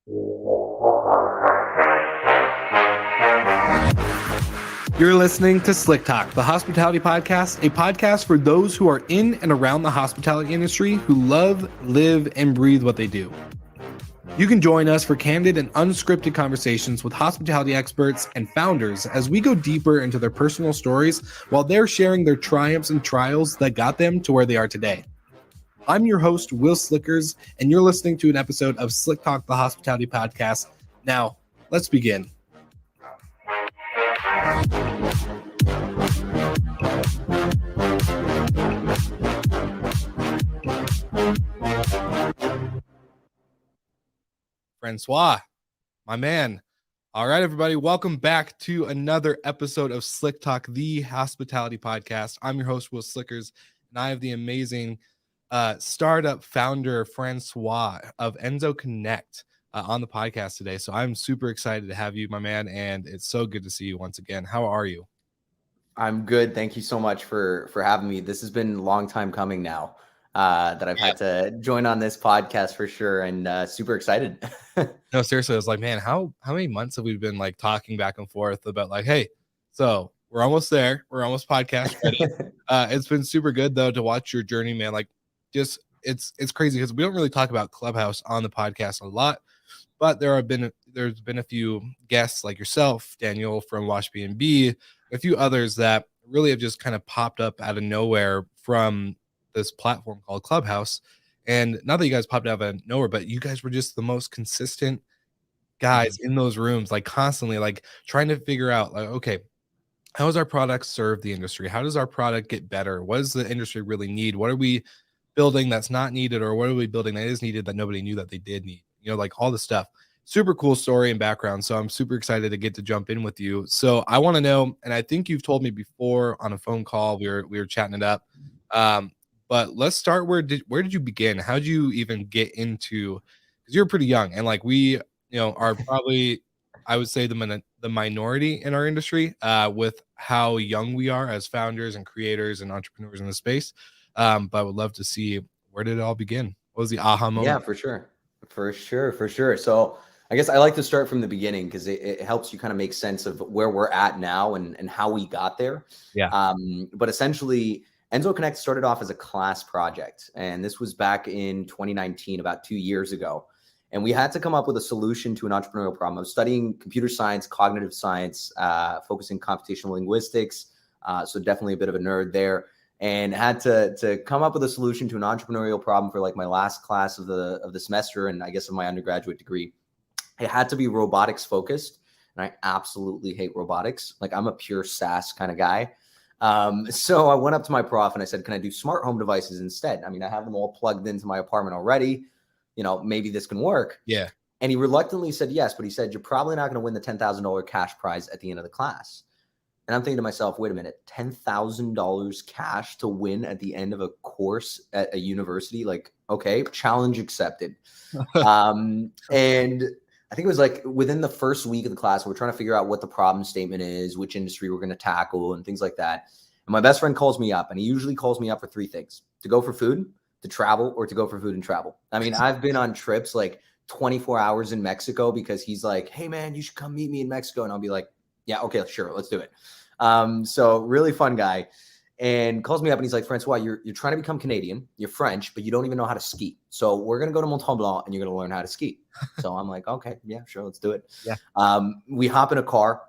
You're listening to Slick Talk, the hospitality podcast, a podcast for those who are in and around the hospitality industry who love, live, and breathe what they do. You can join us for candid and unscripted conversations with hospitality experts and founders as we go deeper into their personal stories while they're sharing their triumphs and trials that got them to where they are today. I'm your host, Wil Slickers, and you're listening to an episode of Slick Talk, the hospitality podcast. Now, let's begin. Francois, my man. All right, everybody, welcome back to another episode of Slick Talk, the hospitality podcast. I'm your host, Wil Slickers, and I have the amazing startup founder, Francois of Enso Connect on the podcast today. So I'm super excited to have you, my man, and it's so good to see you once again. How are you? I'm good. Thank you so much for having me. This has been a long time coming now that I've had to join on this podcast for sure, and super excited. No, seriously, I was like, man, how many months have we been like talking back and forth about like, hey, so we're almost there. We're almost podcast ready. It's been super good though to watch your journey, man. Like, just it's crazy because we don't really talk about Clubhouse on the podcast a lot, but there's been a few guests like yourself, Daniel from Wash B&B, a few others that really have just kind of popped up out of nowhere from this platform called Clubhouse. And not that you guys popped out of nowhere, but you guys were just the most consistent guys in those rooms, like constantly like trying to figure out like, okay, how does our product serve the industry? How does our product get better? What does the industry really need? What are we building that's not needed? Or what are we building that is needed that nobody knew that they did need? You know, like all the stuff. Super cool story and background. So I'm super excited to get to jump in with you. So I want to know, and I think you've told me before on a phone call, we were chatting it up. But let's start. Where did you begin? How did you even get into? Because you're pretty young, and like we, are probably, I would say the minority in our industry, with how young we are as founders and creators and entrepreneurs in the space. But I would love to see, where did it all begin? What was the aha moment? Yeah, for sure. So I guess I like to start from the beginning because it helps you kind of make sense of where we're at now and how we got there. Yeah. But essentially, Enso Connect started off as a class project, and this was back in 2019, about 2 years ago. And we had to come up with a solution to an entrepreneurial problem. I was studying computer science, cognitive science, focusing computational linguistics. So definitely a bit of a nerd there, and had to come up with a solution to an entrepreneurial problem for like my last class of the semester, and I guess of my undergraduate degree. It had to be robotics focused, and I absolutely hate robotics. Like, I'm a pure SaaS kind of guy. So I went up to my prof and I said, can I do smart home devices instead? I mean, I have them all plugged into my apartment already. Maybe this can work. Yeah. And he reluctantly said yes, but he said, you're probably not going to win the $10,000 cash prize at the end of the class. And I'm thinking to myself, wait a minute, $10,000 cash to win at the end of a course at a university? Like, okay, challenge accepted. And I think it was like within the first week of the class, we're trying to figure out what the problem statement is, which industry we're going to tackle and things like that. And my best friend calls me up, and he usually calls me up for three things: to go for food, to travel, or to go for food and travel. I mean, I've been on trips like 24 hours in Mexico because he's like, hey man, you should come meet me in Mexico. And I'll be like, yeah, okay, sure, let's do it. So really fun guy. And calls me up and he's like, Francois, you're trying to become Canadian, you're French, but you don't even know how to ski. So we're going to go to Mont Tremblant and you're going to learn how to ski. So I'm like, okay, yeah, sure, let's do it. Yeah. We hop in a car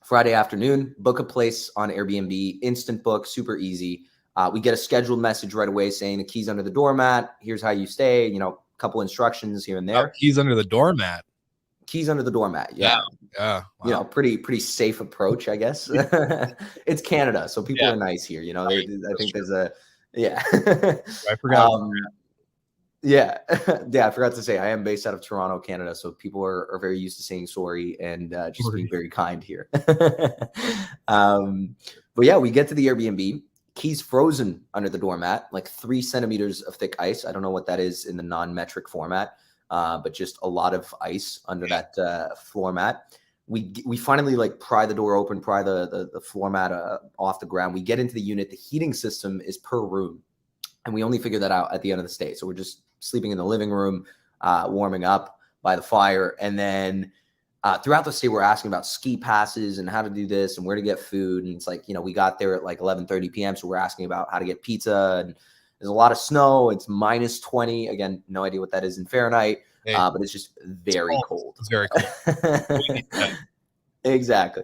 Friday afternoon, book a place on Airbnb, instant book, super easy. We get a scheduled message right away saying the keys under the doormat. Here's how you stay, a couple instructions here and there. Keys under the doormat. Keys under the doormat. Yeah. Wow. Pretty safe approach, I guess. It's Canada, so people are nice here. I think there's a, I forgot. I forgot to say I am based out of Toronto, Canada, so people are very used to saying sorry and just being very kind here. But yeah, we get to the Airbnb. Keys frozen under the doormat, like 3 centimeters of thick ice. I don't know what that is in the non-metric format. But just a lot of ice under that floor mat. We finally like pry the door open, pry the floor mat off the ground. We get into the unit. The heating system is per room, and we only figure that out at the end of the stay. So we're just sleeping in the living room, warming up. by the fire. And then throughout the state, we're asking about ski passes and how to do this and where to get food. And it's like, you know, we got there at like 11:30 p.m. So we're asking about how to get pizza, and there's a lot of snow. It's minus 20. Again, no idea what that is in Fahrenheit, but it's just very cold. It's very cold. Exactly.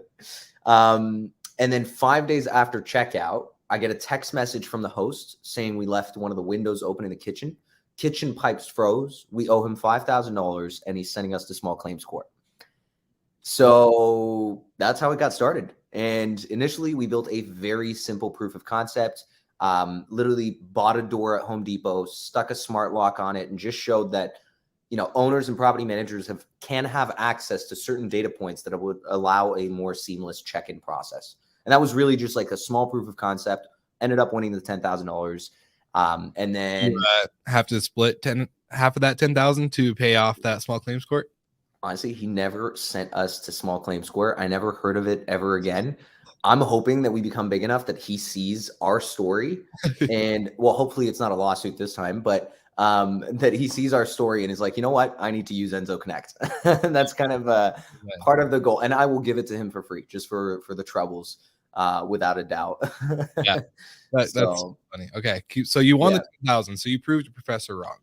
And then 5 days after checkout, I get a text message from the host saying we left one of the windows open in the kitchen. Kitchen pipes froze. We owe him $5,000 and he's sending us to small claims court. So that's how it got started. And initially we built a very simple proof of concept. Literally bought a door at Home Depot, stuck a smart lock on it, and just showed that, you know, owners and property managers can have access to certain data points that would allow a more seamless check-in process. And that was really just like a small proof of concept. Ended up winning the $10,000. And then you have to split half of that 10,000 to pay off that small claims court. Honestly, he never sent us to small claims court. I never heard of it ever again. I'm hoping that we become big enough that he sees our story, and well, hopefully it's not a lawsuit this time, but that he sees our story and is like, you know what, I need to use Enso Connect. And that's kind of part of the goal. And I will give it to him for free, just for the troubles, without a doubt. Yeah, that's funny. Okay, so you won the 10,000. So you proved your professor wrong.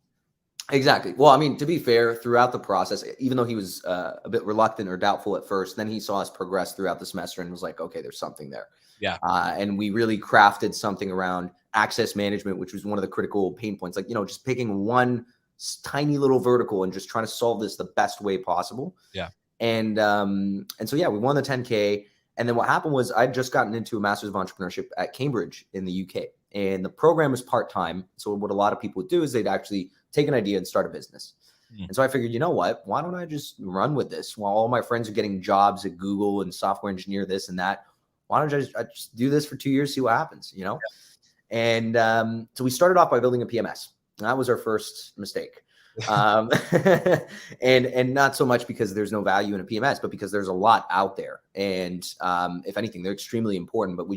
Exactly. Well, I mean, to be fair, throughout the process, even though he was a bit reluctant or doubtful at first, then he saw us progress throughout the semester and was like, okay, there's something there. Yeah. And we really crafted something around access management, which was one of the critical pain points. Like, you know, just picking one tiny little vertical and just trying to solve this the best way possible. Yeah. And so, yeah, we won the 10K. And then what happened was I'd just gotten into a master's of entrepreneurship at Cambridge in the UK. And the program was part-time. So what a lot of people would do is they'd actually take an idea and start a business. And so I figured, you know what, why don't I just run with this while all my friends are getting jobs at Google and software engineer, this and that. Why don't I just do this for 2 years, see what happens, you know? Yeah. And so we started off by building a PMS. And that was our first mistake. And not so much because there's no value in a PMS, but because there's a lot out there. And if anything, they're extremely important, but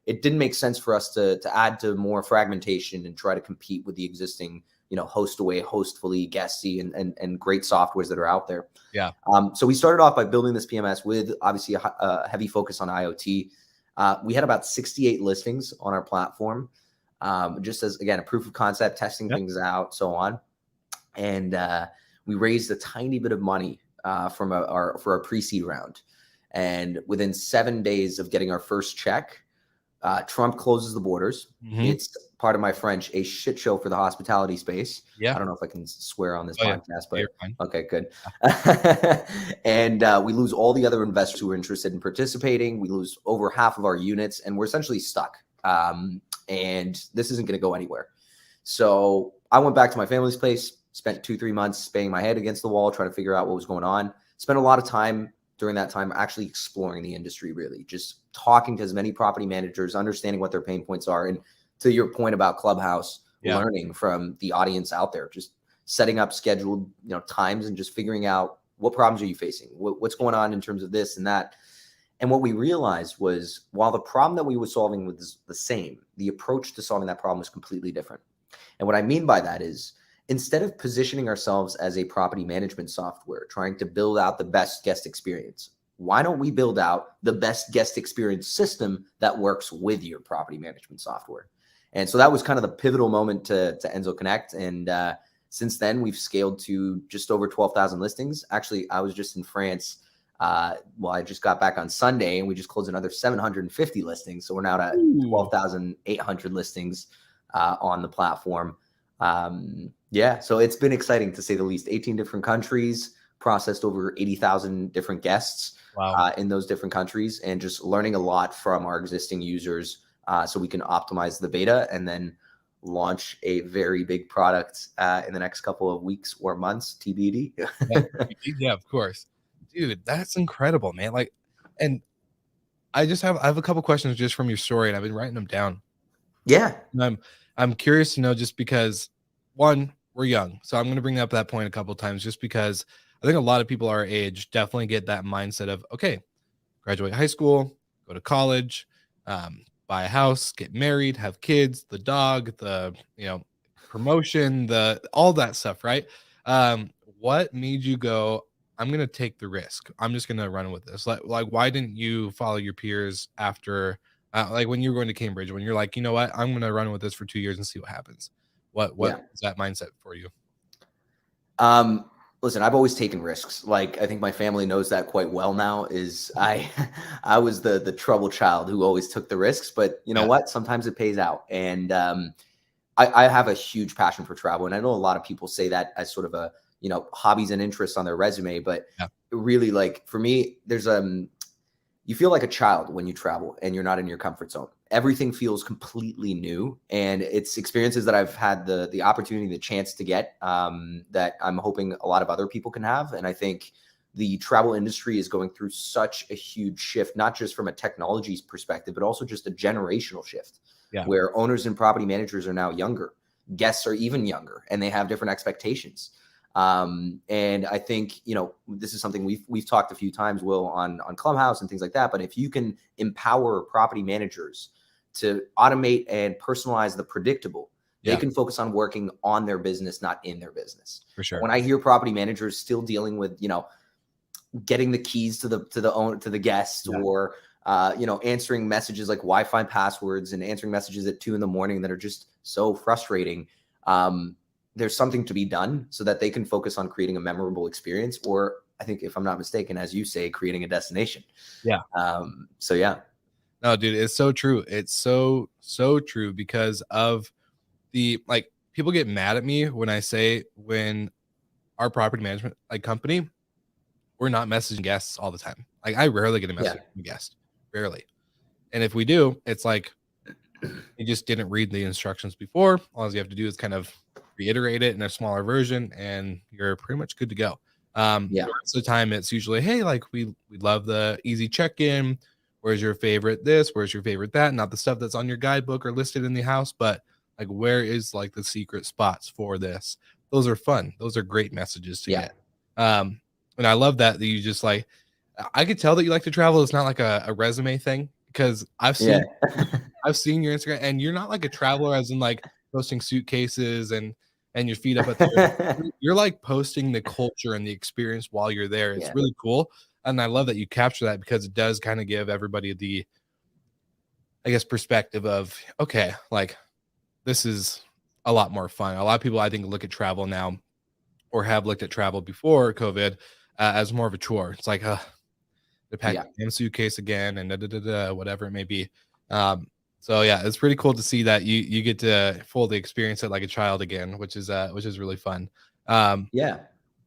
it didn't make sense for us to add to more fragmentation and try to compete with the existing, you know, Hostaway, Hostfully, Guesty, and great softwares that are out there. Yeah. So we started off by building this PMS with obviously a heavy focus on IoT. We had about 68 listings on our platform, just as, again, a proof of concept, testing things out, so on. And we raised a tiny bit of money for our pre-seed round. And within 7 days of getting our first check, Trump closes the borders. It's, part of my French, a shit show for the hospitality space. Yeah. I don't know if I can swear on this podcast, but okay, good. And we lose all the other investors who were interested in participating. We lose over half of our units, and we're essentially stuck. And this isn't going to go anywhere. So I went back to my family's place, spent 2-3 months banging my head against the wall, trying to figure out what was going on. Spent a lot of time during that time actually exploring the industry, really just talking to as many property managers, understanding what their pain points are. And to your point about Clubhouse, learning from the audience out there, just setting up scheduled, you know, times and just figuring out what problems are you facing, what's going on in terms of this and that. And what we realized was, while the problem that we were solving was the same, the approach to solving that problem was completely different. And what I mean by that is, instead of positioning ourselves as a property management software, trying to build out the best guest experience, why don't we build out the best guest experience system that works with your property management software? And so that was kind of the pivotal moment to Enso Connect. And since then, we've scaled to just over 12,000 listings. Actually, I was just in France. I just got back on Sunday, and we just closed another 750 listings. So we're now at 12,800 listings on the platform. So it's been exciting, to say the least. 18 different countries, processed over 80,000 different guests in those different countries, and just learning a lot from our existing users, so we can optimize the beta and then launch a very big product in the next couple of weeks or months, TBD. Yeah, of course. Dude, that's incredible, man. Like, and I have a couple questions just from your story, and I've been writing them down. Yeah. And I'm curious to know, just because, one, we're young. So I'm going to bring up that point a couple of times, just because I think a lot of people our age definitely get that mindset of, okay, graduate high school, go to college, buy a house, get married, have kids, the dog, the, you know, promotion, all that stuff, right? what made you go, I'm going to take the risk. I'm just going to run with this. Like, why didn't you follow your peers after, like when you were going to Cambridge, when you're like, you know what, I'm going to run with this for 2 years and see what happens. What Yeah. was that mindset for you? Listen, I've always taken risks. Like, I think my family knows that quite well now. Is I, I was the troubled child who always took the risks. But you know Yeah. what? Sometimes it pays out. And I have a huge passion for travel, and I know a lot of people say that as sort of a hobbies and interests on their resume. But Yeah. really, like for me, there's you feel like a child when you travel and you're not in your comfort zone. Everything feels completely new, and it's experiences that I've had the opportunity, the chance to get, that I'm hoping a lot of other people can have. And I think the travel industry is going through such a huge shift, not just from a technology perspective, but also just a generational shift, Yeah. where owners and property managers are now younger, guests are even younger, and they have different expectations. And I think, this is something we've talked a few times, Will, on Clubhouse and things like that. But if you can empower property managers to automate and personalize the predictable, they Yeah. can focus on working on their business, not in their business. For sure. When I hear property managers still dealing with, getting the keys to the guest, Yeah. or answering messages like Wi-Fi passwords and answering messages at 2 a.m. that are just so frustrating. There's something to be done so that they can focus on creating a memorable experience, or I think, if I'm not mistaken, as you say, creating a destination. Yeah. So yeah. No, dude, it's so true. It's so true, because of the, like, people get mad at me when I say, when our property management like company, we're not messaging guests all the time. Like, I rarely get a message from a guest, rarely. And if we do, it's like, you just didn't read the instructions before. All you have to do is kind of reiterate it in a smaller version, and you're pretty much good to go. Yeah. The rest of the time, it's usually, hey, like, we love the easy check-in. Where's your favorite this? Where's your favorite that? Not the stuff that's on your guidebook or listed in the house, but like, where is like the secret spots for this? Those are fun. Those are great messages to Yeah. get. And I love that you just like, I could tell that you like to travel. It's not like a resume thing, because I've seen your Instagram, and you're not like a traveler as in like posting suitcases and your feet up at the you're like posting the culture and the experience while you're there. It's really cool. And I love that you capture that, because it does kind of give everybody the, I guess, perspective of, okay, like, this is a lot more fun. A lot of people, I think, look at travel now, or have looked at travel before COVID, as more of a chore. It's like, to pack the same suitcase again, and whatever it may be. So yeah, it's pretty cool to see that you get to fully experience it like a child again, which is really fun. Yeah.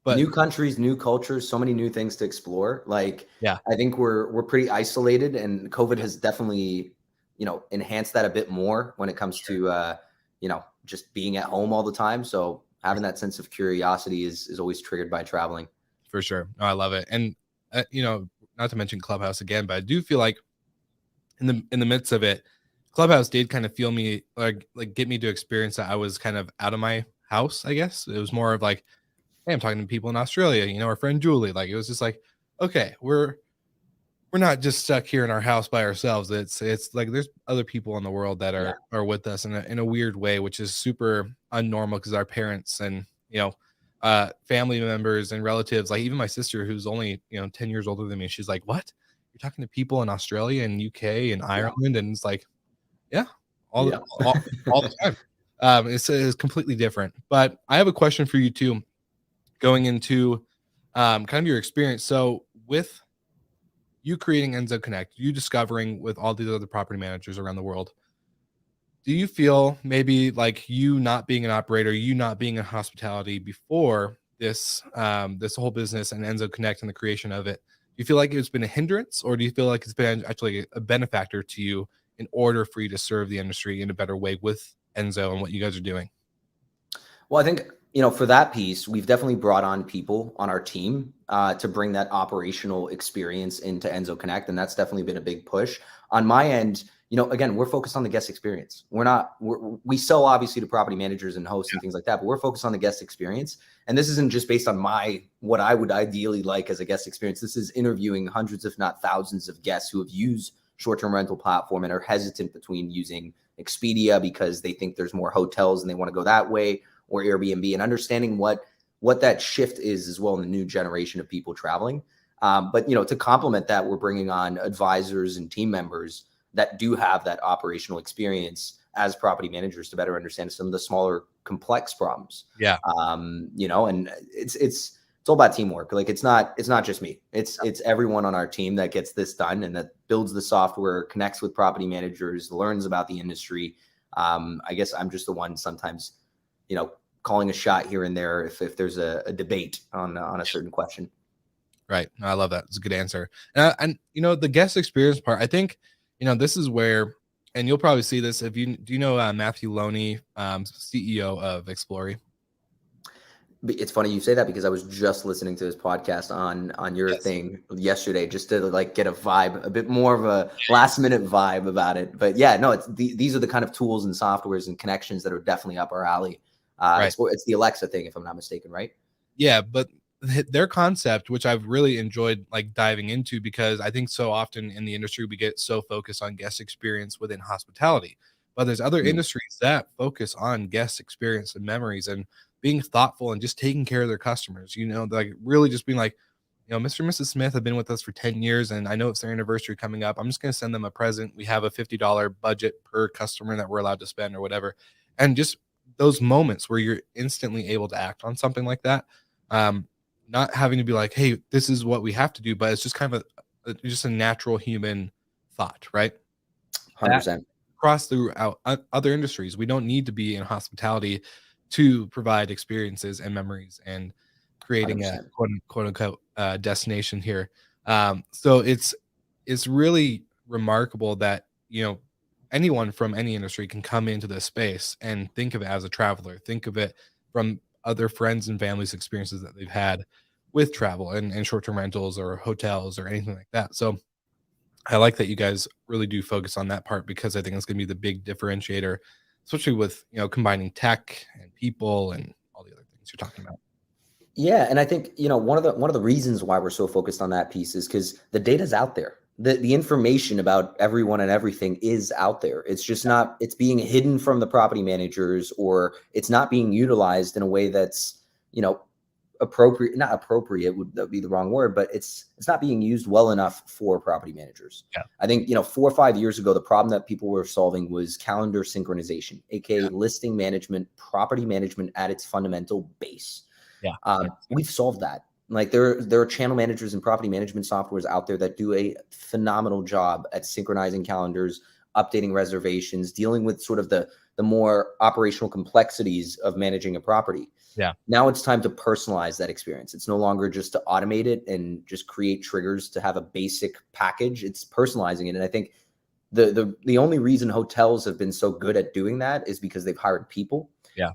But New countries, new cultures, so many new things to explore. Like, yeah, I think we're pretty isolated, and COVID has definitely, enhanced that a bit more when it comes to, just being at home all the time. So having that sense of curiosity is always triggered by traveling. for sure. No, I love it. And not to mention Clubhouse again, but I do feel like in the midst of it, Clubhouse did kind of feel me, like get me to experience that I was kind of out of my house, I guess. It was more of like, hey, I'm talking to people in Australia, our friend Julie. Like, it was just like, okay, we're not just stuck here in our house by ourselves. It's like there's other people in the world that are with us in a weird way, which is super unnormal, because our parents and family members and relatives, like even my sister, who's only 10 years older than me, she's like, what? You're talking to people in Australia and UK and Ireland? And it's like, yeah, all the time. It's completely different. But I have a question for you too, going into kind of your experience. So with you creating Enso Connect, you discovering with all these other property managers around the world, do you feel maybe like you not being an operator, you not being in hospitality before this this whole business and Enso Connect and the creation of it, do you feel like it's been a hindrance, or do you feel like it's been actually a benefactor to you in order for you to serve the industry in a better way with Enso and what you guys are doing? Well, I think, for that piece, we've definitely brought on people on our team to bring that operational experience into Enso Connect. And that's definitely been a big push. On my end, again, we're focused on the guest experience. We sell obviously to property managers and hosts and things like that, but we're focused on the guest experience. And this isn't just based on what I would ideally like as a guest experience. This is interviewing hundreds, if not thousands, of guests who have used short-term rental platform and are hesitant between using Expedia because they think there's more hotels and they want to go that way, or Airbnb, and understanding what what that shift is as well in the new generation of people traveling. But to complement that, we're bringing on advisors and team members that do have that operational experience as property managers to better understand some of the smaller complex problems. Yeah. And it's all about teamwork. Like it's not just me. It's everyone on our team that gets this done and that builds the software, connects with property managers, learns about the industry. I guess I'm just the one sometimes, calling a shot here and there if there's a debate on a certain question. Right. I love that. It's a good answer. And the guest experience part, I think, this is where, and you'll probably see this if do you know Matthew Loney, CEO of Explory? It's funny you say that because I was just listening to his podcast on your thing yesterday, just to like get a vibe, a bit more of a last minute vibe about it. But yeah, no, these are the kind of tools and softwares and connections that are definitely up our alley. Right. It's the Alexa thing, if I'm not mistaken, right? Yeah, but their concept, which I've really enjoyed like diving into, because I think so often in the industry we get so focused on guest experience within hospitality, but there's other industries that focus on guest experience and memories and being thoughtful and just taking care of their customers, like really just being like, Mr. and Mrs. Smith have been with us for 10 years and I know it's their anniversary coming up. I'm just going to send them a present. We have a $50 budget per customer that we're allowed to spend or whatever. And just those moments where you're instantly able to act on something like that. Not having to be like, hey, this is what we have to do, but it's just kind of just a natural human thought, right? 100%. Across throughout other industries, we don't need to be in hospitality to provide experiences and memories and creating 100%. A quote unquote destination here. So it's really remarkable that, anyone from any industry can come into this space and think of it as a traveler, think of it from other friends and families' experiences that they've had with travel and short-term rentals or hotels or anything like that. So I like that you guys really do focus on that part, because I think it's going to be the big differentiator, especially with, combining tech and people and all the other things you're talking about. Yeah. And I think, one of the reasons why we're so focused on that piece is because the data's out there. The information about everyone and everything is out there. It's just it's being hidden from the property managers, or it's not being utilized in a way that's, appropriate. Not appropriate would be the wrong word, but it's not being used well enough for property managers. Yeah. I think, 4 or 5 years ago, the problem that people were solving was calendar synchronization, aka listing management, property management at its fundamental base. Yeah. We've solved that. Like there are channel managers and property management softwares out there that do a phenomenal job at synchronizing calendars, updating reservations, dealing with sort of the more operational complexities of managing a property. Yeah. Now it's time to personalize that experience. It's no longer just to automate it and just create triggers to have a basic package. It's personalizing it. And I think the only reason hotels have been so good at doing that is because they've hired people. Yeah.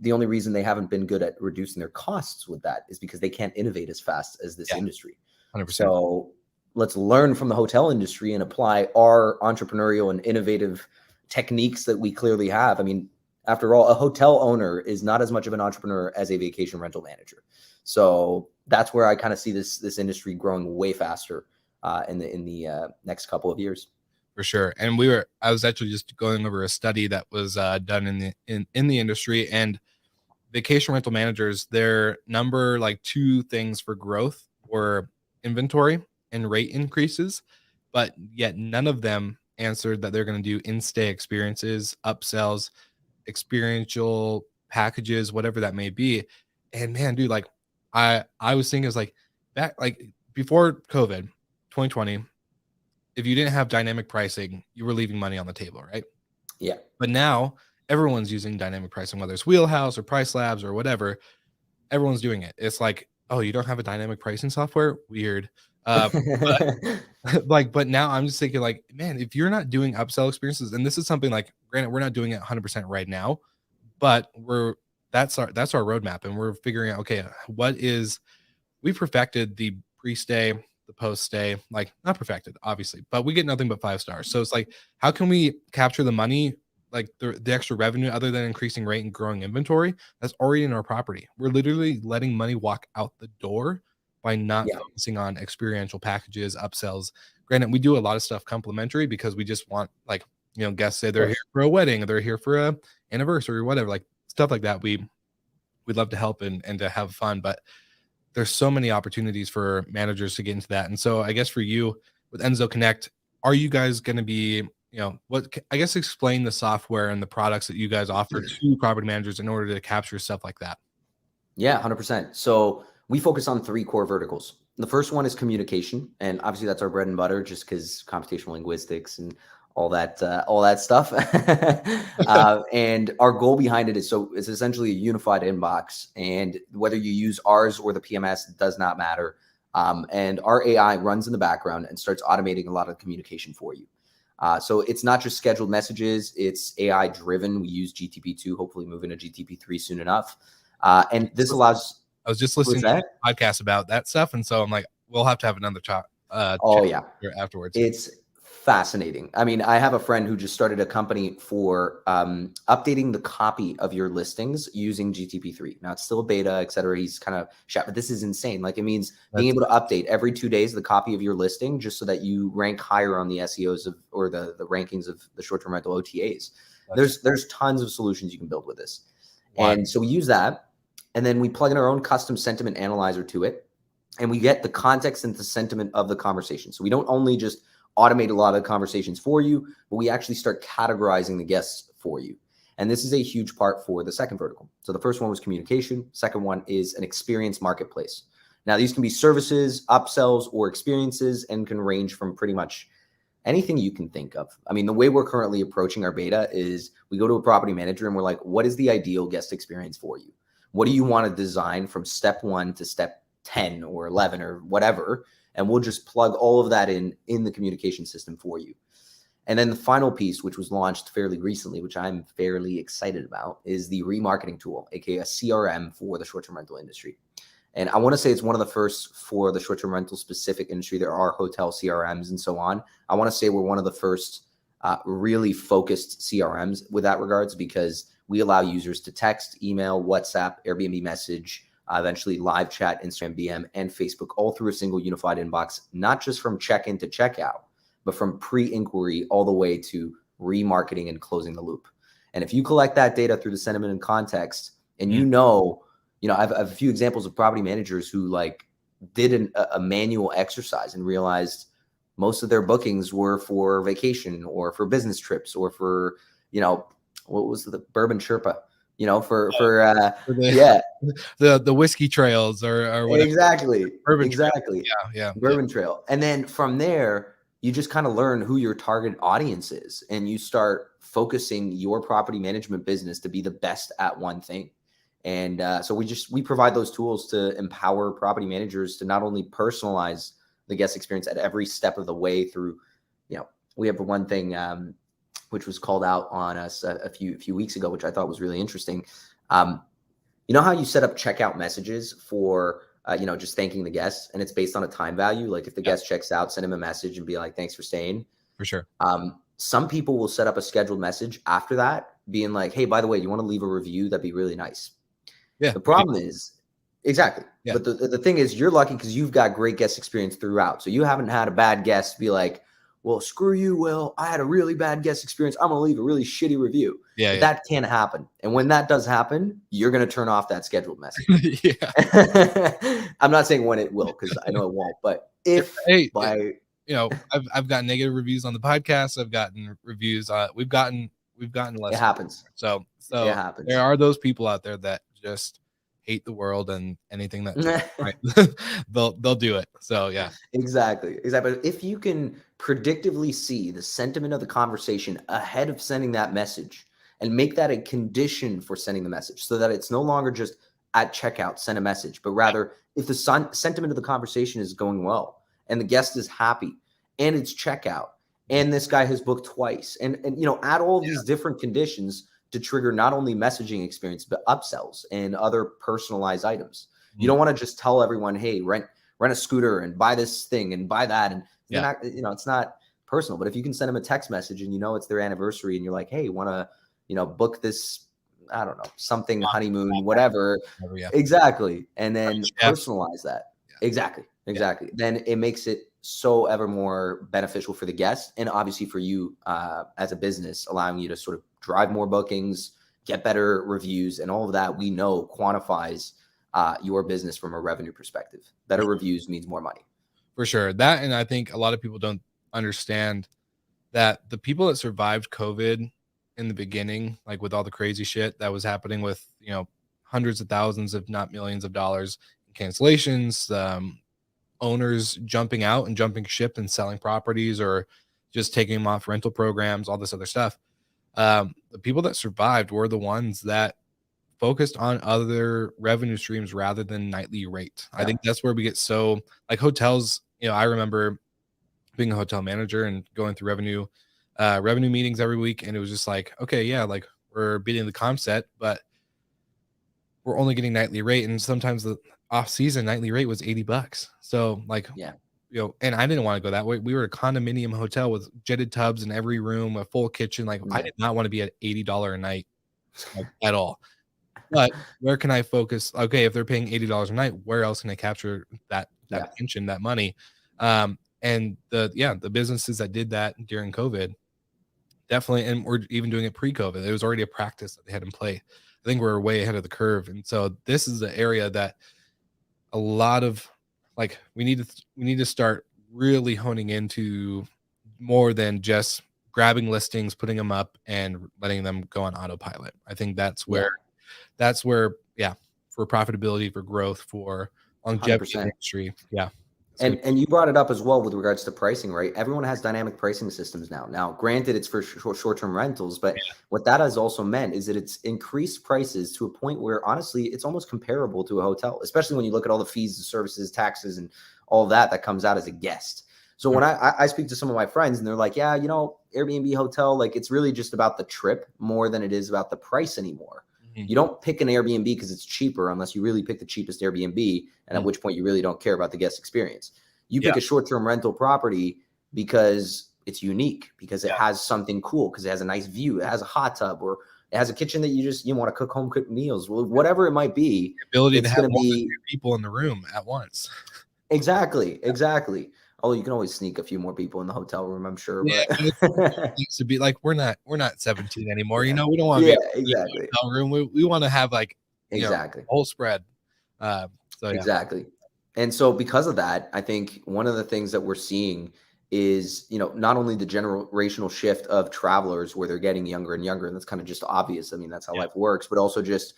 The only reason they haven't been good at reducing their costs with that is because they can't innovate as fast as this industry. 100%. So let's learn from the hotel industry and apply our entrepreneurial and innovative techniques that we clearly have. I mean, after all, a hotel owner is not as much of an entrepreneur as a vacation rental manager. So that's where I kind of see this industry growing way faster in the next couple of years. For sure. And I was actually just going over a study that was done in the industry, and vacation rental managers, their number 2 things for growth were inventory and rate increases, but yet none of them answered that they're going to do in-stay experiences, upsells, experiential packages, whatever that may be. And man, dude, I was thinking, it's back before COVID 2020, if you didn't have dynamic pricing, you were leaving money on the table, right? Yeah. But now everyone's using dynamic pricing, whether it's Wheelhouse or Price Labs or whatever. Everyone's doing it. It's like, oh, you don't have a dynamic pricing software? Weird. But now I'm just thinking, man, if you're not doing upsell experiences, and this is something granted, we're not doing it 100% right now, but that's our roadmap, and we're figuring out, okay, we perfected the pre-stay, the post-stay, not perfected, obviously, but we get nothing but 5 stars. So it's how can we capture the money, the extra revenue, other than increasing rate and growing inventory that's already in our property? We're literally letting money walk out the door by not focusing on experiential packages, upsells. Granted, we do a lot of stuff complimentary because we just want, guests say they're here for a wedding, or they're here for a anniversary or whatever, stuff like that. We we'd love to help and to have fun, but there's so many opportunities for managers to get into that. And so I guess for you with Enso Connect, are you guys going to be, I guess explain the software and the products that you guys offer to property managers in order to capture stuff like that? Yeah, 100%. So we focus on 3 core verticals. The first one is communication, and obviously that's our bread and butter, just because computational linguistics and all that stuff. And our goal behind it is, so it's essentially a unified inbox, and whether you use ours or the PMS does not matter. And our AI runs in the background and starts automating a lot of communication for you. So it's not just scheduled messages; it's AI driven. We use GTP2, hopefully moving to GTP3 soon enough. And this allows. I was just listening to a podcast about that stuff, and so I'm like, we'll have to have another talk. Oh yeah, afterwards. It's fascinating. I mean, I have a friend who just started a company for updating the copy of your listings using GTP3. Now it's still a beta, et cetera. He's kind of shot, but this is insane. Like, it means being able to update every 2 days the copy of your listing, just so that you rank higher on the SEOs or the rankings of the short-term rental OTAs. There's tons of solutions you can build with this. Wow. And so we use that. And then we plug in our own custom sentiment analyzer to it, and we get the context and the sentiment of the conversation. So we don't only just automate a lot of conversations for you, but we actually start categorizing the guests for you. And this is a huge part for the second vertical. So the first one was communication. Second one is an experience marketplace. Now, these can be services, upsells, or experiences, and can range from pretty much anything you can think of. I mean, the way we're currently approaching our beta is we go to a property manager and we're like, what is the ideal guest experience for you? What do you want to design from step 1 to step 10 or 11 or whatever? And we'll just plug all of that in the communication system for you. And then the final piece, which was launched fairly recently, which I'm fairly excited about, is the remarketing tool, aka a CRM for the short-term rental industry. And I want to say it's one of the first for the short-term rental specific industry. There are hotel CRMs and so on. I want to say we're one of the first really focused CRMs with that regards, because we allow users to text, email, WhatsApp, Airbnb message, eventually live chat, Instagram DM, and Facebook, all through a single unified inbox, not just from check-in to checkout, but from pre-inquiry all the way to remarketing and closing the loop. And if you collect that data through the sentiment and context, and I have a few examples of property managers who did a manual exercise and realized most of their bookings were for vacation or for business trips or for, what was the Bourbon Sherpa, the whiskey trails or whatever. Exactly. Bourbon exactly. Trail. Yeah. Bourbon Trail. And then from there, you just kind of learn who your target audience is, and you start focusing your property management business to be the best at one thing. And so we provide those tools to empower property managers to not only personalize the guest experience at every step of the way through, we have one thing, which was called out on us a few weeks ago, which I thought was really interesting. You know how you set up checkout messages for, just thanking the guests, and it's based on a time value. Like if the guest checks out, send him a message and be like, thanks for staying. For sure. Some people will set up a scheduled message after that being like, hey, by the way, you want to leave a review? That'd be really nice. Yeah. The problem is, exactly. Yeah. But the thing is, you're lucky because you've got great guest experience throughout. So you haven't had a bad guest be like, well, screw you, Will. I had a really bad guest experience. I'm going to leave a really shitty review. Yeah. That can't happen. And when that does happen, you're going to turn off that scheduled message. I'm not saying when it will, because I know it won't. But if I've gotten negative reviews on the podcast. I've gotten reviews. We've gotten less. It happens. So it happens. There are those people out there that just hate the world and anything that right, they'll do it. So yeah, exactly. If you can predictively see the sentiment of the conversation ahead of sending that message and make that a condition for sending the message, so that it's no longer just at checkout send a message, but rather if the sentiment of the conversation is going well and the guest is happy and it's checkout and this guy has booked twice, and add all these different conditions to trigger not only messaging experience, but upsells and other personalized items. Mm-hmm. You don't want to just tell everyone, hey, rent a scooter and buy this thing and buy that. And not, it's not personal, but if you can send them a text message and it's their anniversary and you're like, hey, want to, book this, I don't know, something, honeymoon, whatever. Exactly. And then personalize that. Yeah. Exactly. Yeah. Then it makes it so ever more beneficial for the guest, and obviously for you as a business, allowing you to sort of drive more bookings, get better reviews, and all of that we know quantifies your business from a revenue perspective. Better reviews means more money. For sure. That, and I think a lot of people don't understand that the people that survived COVID in the beginning, like with all the crazy shit that was happening with, hundreds of thousands, if not millions of dollars in cancellations, owners jumping out and jumping ship and selling properties or just taking them off rental programs, all this other stuff. The people that survived were the ones that focused on other revenue streams rather than nightly rate. I think that's where we get so, like, hotels. I remember being a hotel manager and going through revenue meetings every week, and it was just like, okay, yeah, like we're beating the comp set, but we're only getting nightly rate, and sometimes the off season nightly rate was $80. So like, and I didn't want to go that way. We were a condominium hotel with jetted tubs in every room, a full kitchen. Like I did not want to be at $80 a night at all. But where can I focus? Okay, if they're paying $80 a night, where else can I capture that pension, that money? And the businesses that did that during COVID, definitely, and we're even doing it pre-COVID. It was already a practice that they had in play. I think we're way ahead of the curve, and so this is the area that a lot of, like, we need to start really honing into more than just grabbing listings, putting them up, and letting them go on autopilot. I think that's where for profitability, for growth, for longevity in the industry. Yeah. And you brought it up as well with regards to pricing, right? Everyone has dynamic pricing systems now. Now, granted, it's for short-term rentals, but what that has also meant is that it's increased prices to a point where, honestly, it's almost comparable to a hotel, especially when you look at all the fees, the services, taxes, and all that comes out as a guest. So when I speak to some of my friends and they're like, yeah, Airbnb hotel, like it's really just about the trip more than it is about the price anymore. You don't pick an Airbnb because it's cheaper unless you really pick the cheapest Airbnb, and at which point you really don't care about the guest experience. You pick a short-term rental property because it's unique, because it has something cool, because it has a nice view, it has a hot tub, or it has a kitchen that you want to cook home cooked meals, whatever it might be. The ability to have more than 2 people in the room at once. Exactly. Oh, you can always sneak a few more people in the hotel room, I'm sure. Yeah, but it used to be like we're not 17 anymore. We don't want to be in the hotel room. We want to have like a whole spread. Exactly. And so because of that, I think one of the things that we're seeing is, not only the generational shift of travelers where they're getting younger and younger, and that's kind of just obvious. I mean, that's how life works, but also just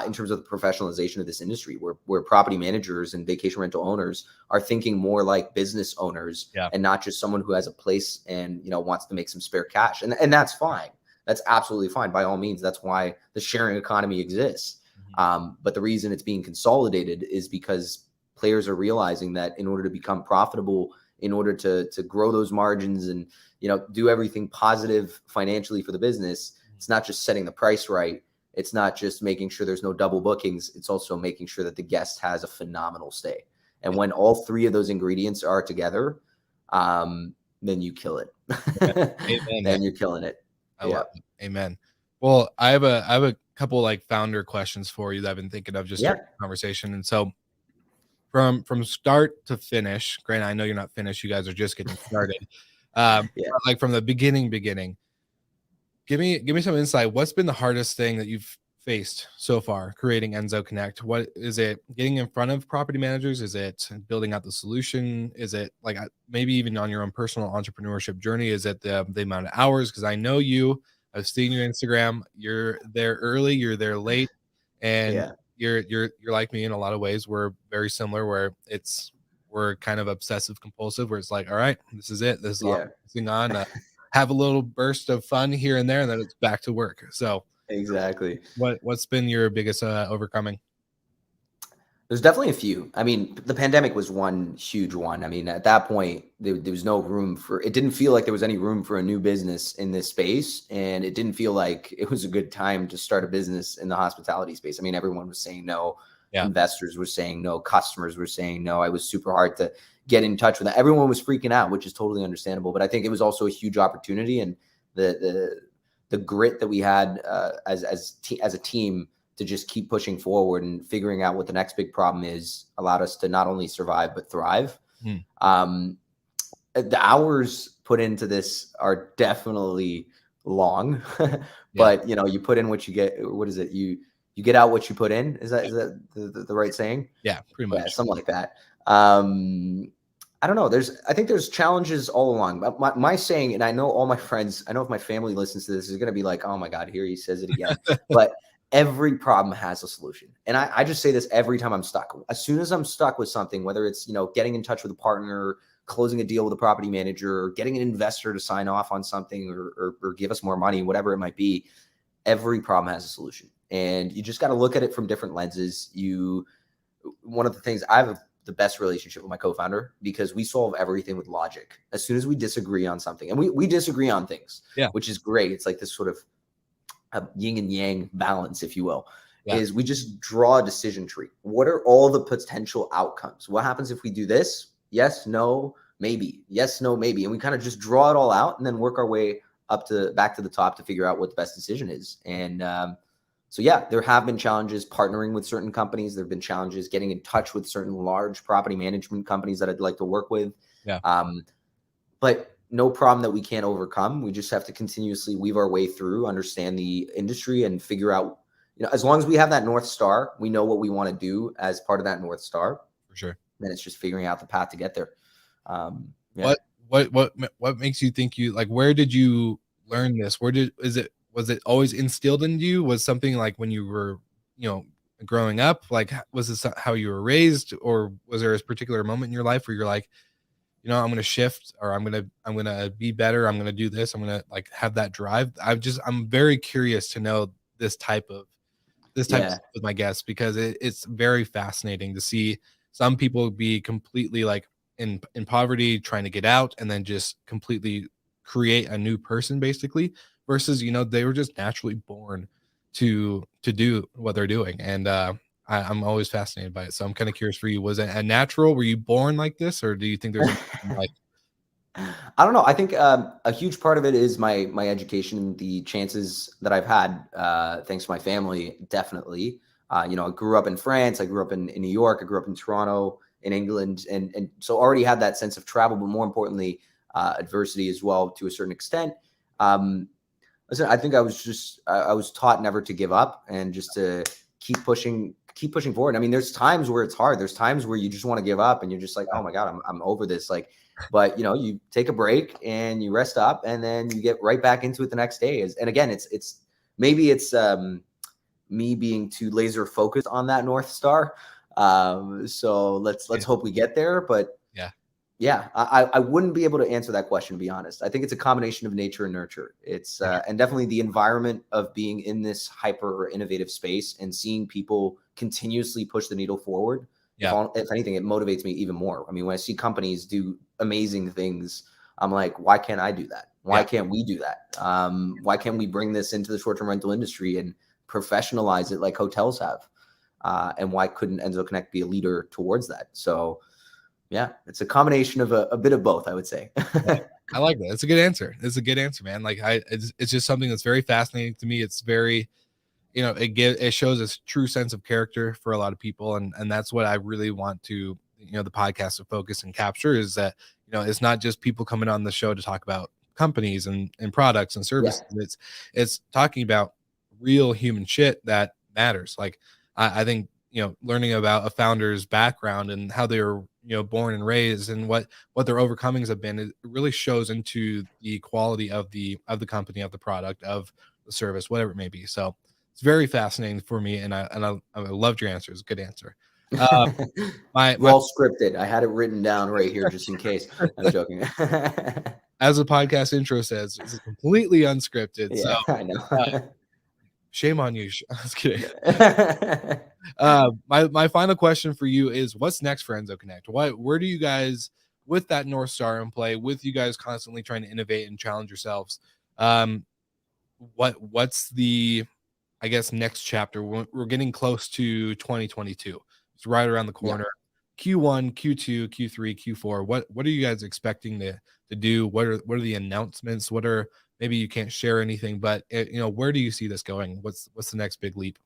in terms of the professionalization of this industry, where property managers and vacation rental owners are thinking more like business owners and not just someone who has a place and, wants to make some spare cash. And that's fine. That's absolutely fine. By all means, that's why the sharing economy exists. But the reason it's being consolidated is because players are realizing that in order to become profitable, in order to grow those margins and, do everything positive financially for the business, it's not just setting the price right. It's not just making sure there's no double bookings. It's also making sure that the guest has a phenomenal stay. And when all three of those ingredients are together, then you kill it. Amen. Then you're killing it. I love it. Amen. Well, I have a couple like founder questions for you that I've been thinking of just during the conversation. And so from start to finish, granted, I know you're not finished. You guys are just getting started. Like from the beginning, give me some insight. What's been the hardest thing that you've faced so far creating Enso Connect? What is it? Getting in front of property managers? Is it building out the solution? Is it like maybe even on your own personal entrepreneurship journey? Is it the amount of hours? Because I know you. I've seen your Instagram. You're there early. You're there late, and you're like me in a lot of ways. We're very similar. Where we're kind of obsessive compulsive. Where it's like, all right, this is it. This is all I'm focusing on. Have a little burst of fun here and there, and then it's back to work. So exactly. What's been your biggest overcoming? There's definitely a few. I mean, the pandemic was one huge one. I mean, at that point, there was no room it didn't feel like there was any room for a new business in this space. And it didn't feel like it was a good time to start a business in the hospitality space. I mean, everyone was saying no. Investors were saying no. Customers were saying no. I was super hard to get in touch with them. Everyone was freaking out, which is totally understandable. But I think it was also a huge opportunity, and the grit that we had as a team to just keep pushing forward and figuring out what the next big problem is allowed us to not only survive but thrive. The hours put into this are definitely long, Yeah. but you put in what you get. What is it? You get out what you put in. Is that the right saying? Yeah, pretty Yeah, much. something like that. I don't know. I think there's challenges all along. But my saying, and I know all my friends, I know if my family listens to this, is going to be like, oh my God, here he says it again. But every problem has a solution. And I just say this every time I'm stuck. As soon as I'm stuck with something, whether it's, getting in touch with a partner, closing a deal with a property manager, or getting an investor to sign off on something or give us more money, whatever it might be, every problem has a solution. And you just got to look at it from different lenses. One of the things, I have the best relationship with my co-founder because we solve everything with logic. As soon as we disagree on something, and we disagree on things, Yeah. which is great. It's like this sort of a yin and yang balance, if you will, is we just draw a decision tree. What are all the potential outcomes? What happens if we do this? Yes, no, maybe. Yes, no, maybe. And we kind of just draw it all out and then work our way back to the top to figure out what the best decision is. And so yeah, there have been challenges partnering with certain companies. There have been challenges getting in touch with certain large property management companies that I'd like to work with. Yeah. But no problem that we can't overcome. We just have to continuously weave our way through, understand the industry, and figure out, as long as we have that North Star, we know what we want to do as part of that North Star. For sure. Then it's just figuring out the path to get there. Yeah. What makes you think where did you learn this? Was it always instilled in you? Was something like when you were, growing up, was this how you were raised, or was there a particular moment in your life where you're like, I'm going to shift, or I'm going to be better. I'm going to do this. I'm going to have that drive. I'm very curious to know this type of stuff with my guests, because it's very fascinating to see some people be completely in poverty, trying to get out, and then just completely create a new person basically, versus, they were just naturally born to do what they're doing. And, I'm always fascinated by it. So I'm kind of curious for you. Was it a natural? Were you born like this, or do you think there's I don't know. I think a huge part of it is my education, the chances that I've had, thanks to my family, definitely. I grew up in France. I grew up in New York. I grew up in Toronto, in England. And so already had that sense of travel, but more importantly, adversity as well, to a certain extent. Listen, I think I was taught never to give up and just to keep pushing forward. I mean, there's times where it's hard. There's times where you just want to give up and you're just like, oh my God, I'm over this. But you take a break and you rest up and then you get right back into it the next day. And again, it's maybe me being too laser focused on that North Star. So let's hope we get there. But yeah, I wouldn't be able to answer that question, to be honest. I think it's a combination of nature and nurture. It's and definitely the environment of being in this hyper innovative space and seeing people continuously push the needle forward. Yeah. If anything, it motivates me even more. I mean, when I see companies do amazing things, I'm like, why can't I do that? Why can't we do that? Why can't we bring this into the short-term rental industry and professionalize it like hotels have? And why couldn't Enso Connect be a leader towards that? So yeah, it's a combination of a bit of both, I would say. I like that. It's a good answer. It's a good answer, man. It's just something that's very fascinating to me. It's very, it shows a true sense of character for a lot of people. And that's what I really want to, the podcast to focus and capture, is that, it's not just people coming on the show to talk about companies and products and services. Yeah. It's talking about real human shit that matters. I think, learning about a founder's background and how they were, born and raised, and what their overcomings have been, it really shows into the quality of the company, of the product, of the service, whatever it may be. So it's very fascinating for me, and I loved your answer. It's a good answer. My well scripted. I had it written down right here just in case. I'm joking. As the podcast intro says, it's completely unscripted. Yeah, so I know. Shame on you. I was kidding. My final question for you is, what's next for Enso Connect? Where do you guys, with that North Star in play, with you guys constantly trying to innovate and challenge yourselves, what's the, I guess, next chapter? We're getting close to 2022. It's right around the corner. Yeah. Q1, Q2, Q3, Q4. What are you guys expecting to do? What are the announcements? Maybe you can't share anything, but where do you see this going? What's the next big leap?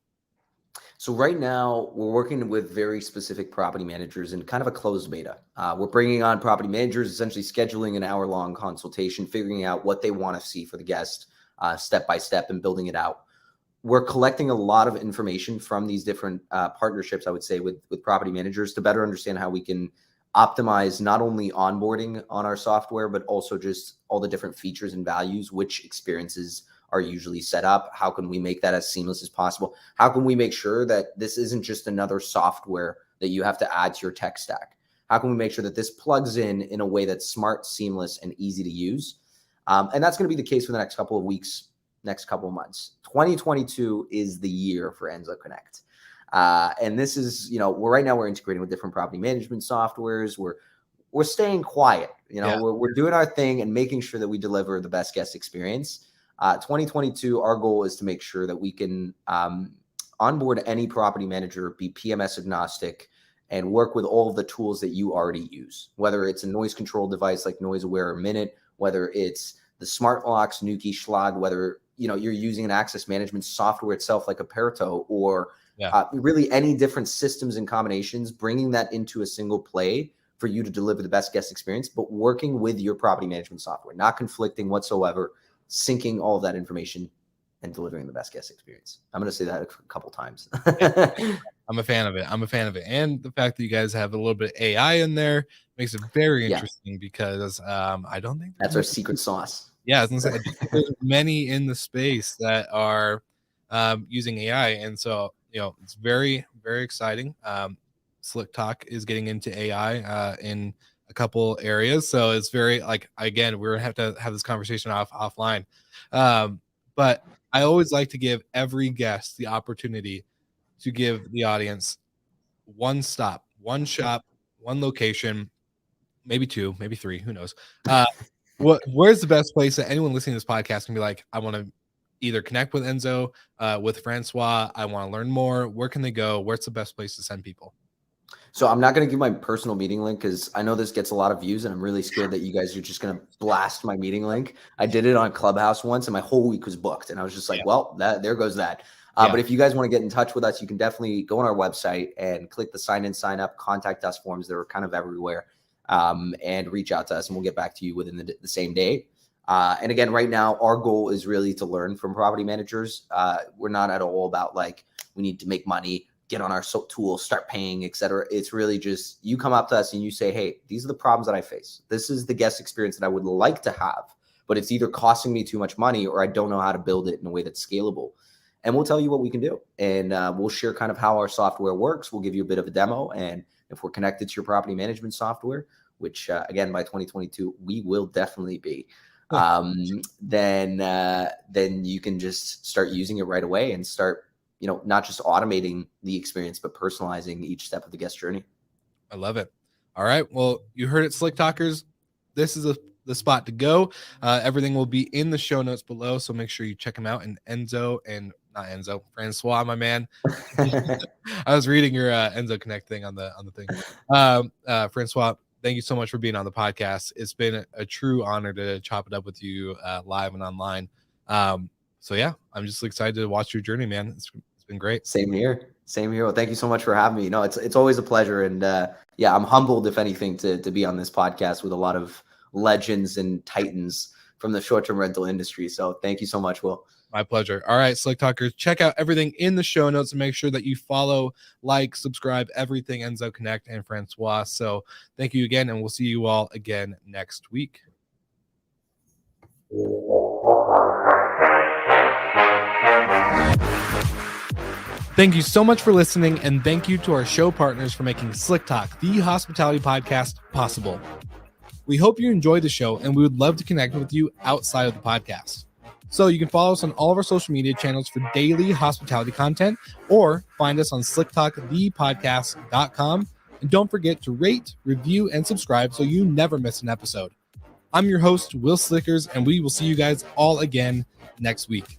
So right now we're working with very specific property managers in kind of a closed beta. We're bringing on property managers, essentially scheduling an hour-long consultation, figuring out what they want to see for the guest, step by step and building it out. We're collecting a lot of information from these different partnerships, I would say, with property managers to better understand how we can optimize not only onboarding on our software, but also just all the different features and values, which experiences are usually set up. How can we make that as seamless as possible? How can we make sure that this isn't just another software that you have to add to your tech stack? How can we make sure that this plugs in a way that's smart, seamless, and easy to use? And that's going to be the case for the next couple of weeks, next couple of months. 2022 is the year for Enso Connect. And this is, right now we're integrating with different property management softwares. We're staying quiet, we're doing our thing and making sure that we deliver the best guest experience. 2022, our goal is to make sure that we can onboard any property manager, be PMS agnostic, and work with all of the tools that you already use, whether it's a noise control device like Noise Aware or Minute, whether it's the smart locks, Nuki, Schlag, whether you're using an access management software itself like Aperto, or really any different systems and combinations, bringing that into a single play for you to deliver the best guest experience, but working with your property management software, not conflicting whatsoever, syncing all of that information and delivering the best guest experience. I'm going to say that a couple times. I'm a fan of it. And the fact that you guys have a little bit of AI in there makes it very interesting because I don't think that's our secret sauce. Yeah, I was gonna say, I don't think there's many in the space that are using AI. And so, it's very, very exciting. Slick Talk is getting into AI in a couple areas. So it's very again, we're gonna have to have this conversation offline. But I always like to give every guest the opportunity to give the audience one stop, one shop, one location, maybe two, maybe three, who knows? Where's the best place that anyone listening to this podcast can be like, I want to either connect with Enso, with Francois, I want to learn more. Where can they go? Where's the best place to send people? So I'm not going to give my personal meeting link because I know this gets a lot of views and I'm really scared that you guys are just going to blast my meeting link. I did it on Clubhouse once and my whole week was booked. And I was just like, well, there goes that. But if you guys want to get in touch with us, you can definitely go on our website and click the sign in, sign up, contact us forms that are kind of everywhere, and reach out to us and we'll get back to you within the same day. And again, right now, our goal is really to learn from property managers. We're not at all about we need to make money, get on our tool, start paying, et cetera. It's really just you come up to us and you say, hey, these are the problems that I face. This is the guest experience that I would like to have, but it's either costing me too much money or I don't know how to build it in a way that's scalable. And we'll tell you what we can do. And we'll share kind of how our software works. We'll give you a bit of a demo. And if we're connected to your property management software, which again, by 2022, we will definitely be, then you can just start using it right away and start, not just automating the experience, but personalizing each step of the guest journey. I love it. All right. Well, you heard it, Slick Talkers. This is the spot to go. Everything will be in the show notes below. So make sure you check them out. And Francois, my man. I was reading your Enso Connect thing on the thing. Francois, thank you so much for being on the podcast. It's been a true honor to chop it up with you live and online. So yeah, I'm just excited to watch your journey, man. It's been great. Same here. Well, thank you so much for having me. It's always a pleasure. And I'm humbled, if anything, to be on this podcast with a lot of legends and titans from the short-term rental industry. So thank you so much, Will. My pleasure. All right, Slick Talkers, check out everything in the show notes and make sure that you follow, subscribe, everything Enso Connect and Francois. So thank you again, and we'll see you all again next week. Thank you so much for listening, and thank you to our show partners for making Slick Talk, the hospitality podcast, possible. We hope you enjoyed the show, and we would love to connect with you outside of the podcast. So you can follow us on all of our social media channels for daily hospitality content, or find us on slicktalkthepodcast.com. And don't forget to rate, review, and subscribe so you never miss an episode. I'm your host, Wil Slickers, and we will see you guys all again next week.